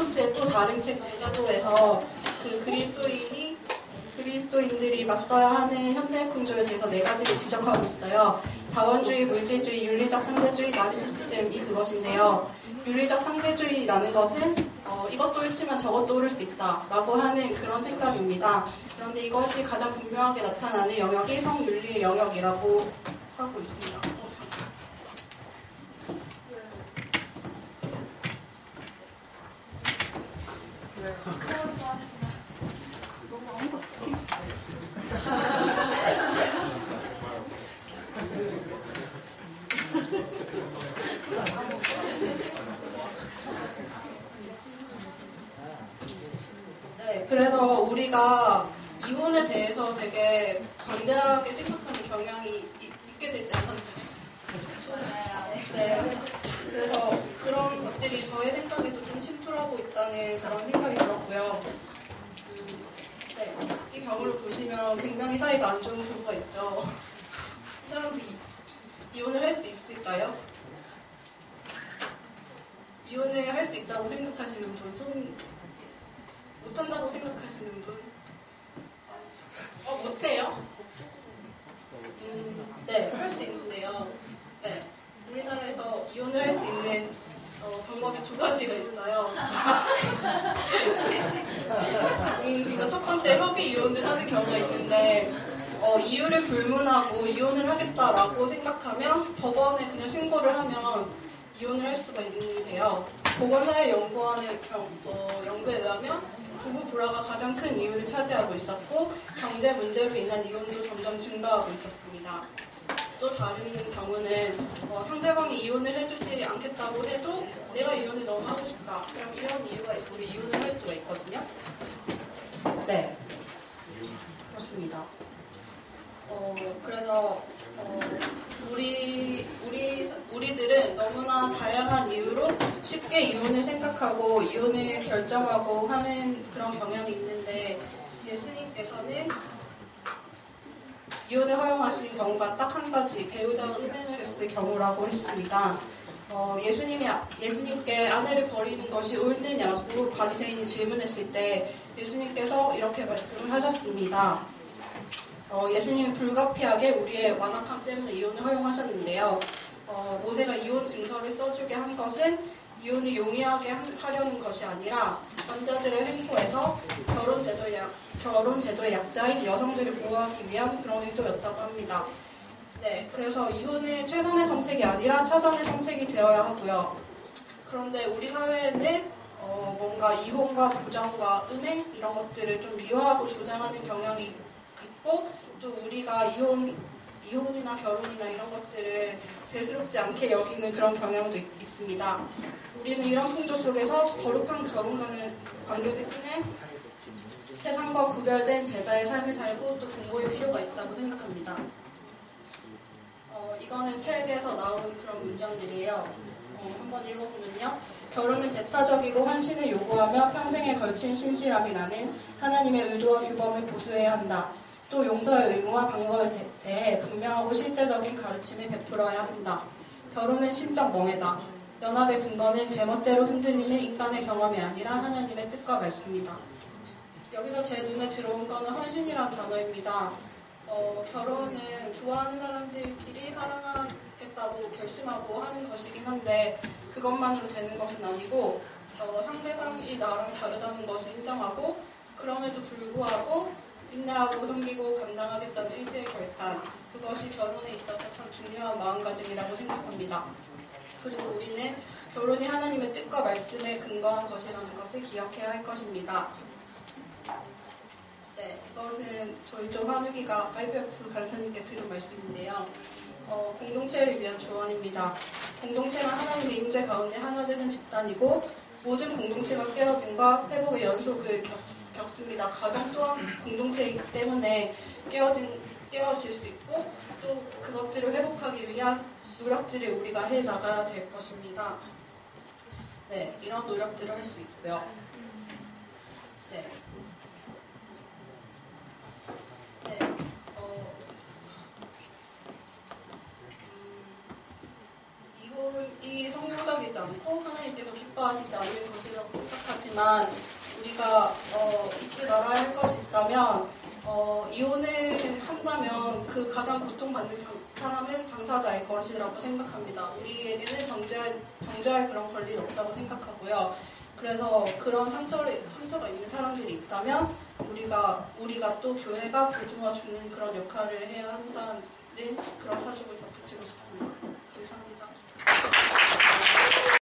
스코트의 또 다른 책 제자도에서 그 그리스도인들이 맞서야 하는 현대 군주에 대해서 네 가지를 지적하고 있어요. 자원주의, 물질주의, 윤리적 상대주의, 나르시시즘이 그것인데요. 윤리적 상대주의라는 것은 이것도 옳지만 저것도 옳을 수 있다라고 하는 그런 생각입니다. 그런데 이것이 가장 분명하게 나타나는 영역이 성윤리의 영역이라고 하고 있습니다. 네, 그래서 우리가 이혼에 대해서 되게 관대하게 생각하는 경향이 있게 되지 않았나요? 네. 그래서 그런 것들이 저의 생각에도 좀 침투하고 있다는 그런 생각이 들었고요. 네, 이 경우를 보시면 굉장히 사이가 안 좋은 부부가 있죠. 이 사람들이 이혼을 할 수 있을까요? 이혼을 할 수 있다고 생각하시는 분, 못한다고 생각하시는 분? 못해요? 네, 할 수 있는데요. 네, 우리나라에서 이혼을 할 수 있는 방법이 두 가지가 있어요. 그러니까 첫 번째 협의 이혼을 하는 경우가 있는데 이유를 불문하고 이혼을 하겠다라고 생각하면 법원에 그냥 신고를 하면 이혼을 할 수가 있는데요. 보건사회연구원의 연구에 의하면 부부 불화가 가장 큰 이유를 차지하고 있었고 경제 문제로 인한 이혼도 점점 증가하고 있었습니다. 또 다른 경우는 상대방이 이혼을 해주지 않겠다고 해도 내가 이혼을 너무 하고 싶다. 그럼 이런 이유가 있으면 이혼을 할 수가 있거든요. 네, 그렇습니다. 그래서 우리들은 너무나 다양한 이유로 쉽게 이혼을 생각하고 이혼을 결정하고 하는 그런 경향이 있는데 예수님께서는 이혼을 허용하신 경우가 딱 한 가지, 배우자가 은행을 했을 경우라고 했습니다. 예수님께 아내를 버리는 것이 옳느냐고 바리새인이 질문했을 때 예수님께서 이렇게 말씀을 하셨습니다. 예수님은 불가피하게 우리의 완악함 때문에 이혼을 허용하셨는데요. 모세가 이혼 증서를 써주게 한 것은 이혼을 용이하게 하려는 것이 아니라 남자들의 횡포에서 결혼 제도의 약자인 여성들을 보호하기 위한 그런 의도였다고 합니다. 네, 그래서 이혼은 최선의 선택이 아니라 차선의 선택이 되어야 하고요. 그런데 우리 사회에는 뭔가 이혼과 부정과 은행 이런 것들을 좀 미화하고 조장하는 경향이 있고 또 우리가 이혼이나 결혼이나 이런 것들을 대수롭지 않게 여기는 그런 경향도 있습니다. 우리는 이런 풍조 속에서 거룩한 결혼 관계를 통해 세상과 구별된 제자의 삶을 살고 또 공부할 필요가 있다고 생각합니다. 이거는 책에서 나온 그런 문장들이에요. 한번 읽어보면요. 결혼은 배타적이고 헌신을 요구하며 평생에 걸친 신실함이라는 하나님의 의도와 규범을 보수해야 한다. 또 용서의 의무와 방법에 대해 분명하고 실제적인 가르침을 베풀어야 한다. 결혼은 심적 멍해다. 연합의 근거는 제멋대로 흔들리는 인간의 경험이 아니라 하나님의 뜻과 말씀이다. 여기서 제 눈에 들어온 거는 헌신이라는 단어입니다. 결혼은 좋아하는 사람들끼리 사랑하겠다고 결심하고 하는 것이긴 한데 그것만으로 되는 것은 아니고 상대방이 나랑 다르다는 것을 인정하고 그럼에도 불구하고 인내하고 섬기고 감당하겠다는 의지의 결단, 그것이 결혼에 있어서 참 중요한 마음가짐이라고 생각합니다. 그리고 우리는 결혼이 하나님의 뜻과 말씀에 근거한 것이라는 것을 기억해야 할 것입니다. 네, 이것은 저희 조 환우기가 IBF 간사님께 들은 말씀인데요. 공동체를 위한 조언입니다. 공동체는 하나님의 임재 가운데 하나 되는 집단이고 모든 공동체가 깨어짐과 회복의 연속을 겪습니다. 가정 또한 공동체이기 때문에 깨어질 수 있고 또 그것들을 회복하기 위한 노력들을 우리가 해나가야 될 것입니다. 네, 이런 노력들을 할 수 있고요. 네. 이혼이 성경적인 되지 않고 하나님께서 기뻐하시지 않는 것이라고 생각하지만 우리가 잊지 말아야 할 것이 있다면 이혼을 한다면 그 가장 고통받는 사람은 당사자의 것이라고 생각합니다. 우리에게는 정죄할 그런 권리는 없다고 생각하고요. 그래서 그런 상처가 있는 사람들이 있다면 우리가 또 교회가 도와주는 그런 역할을 해야 한다는 그런 사족을 덧붙이고 싶습니다. 감사합니다.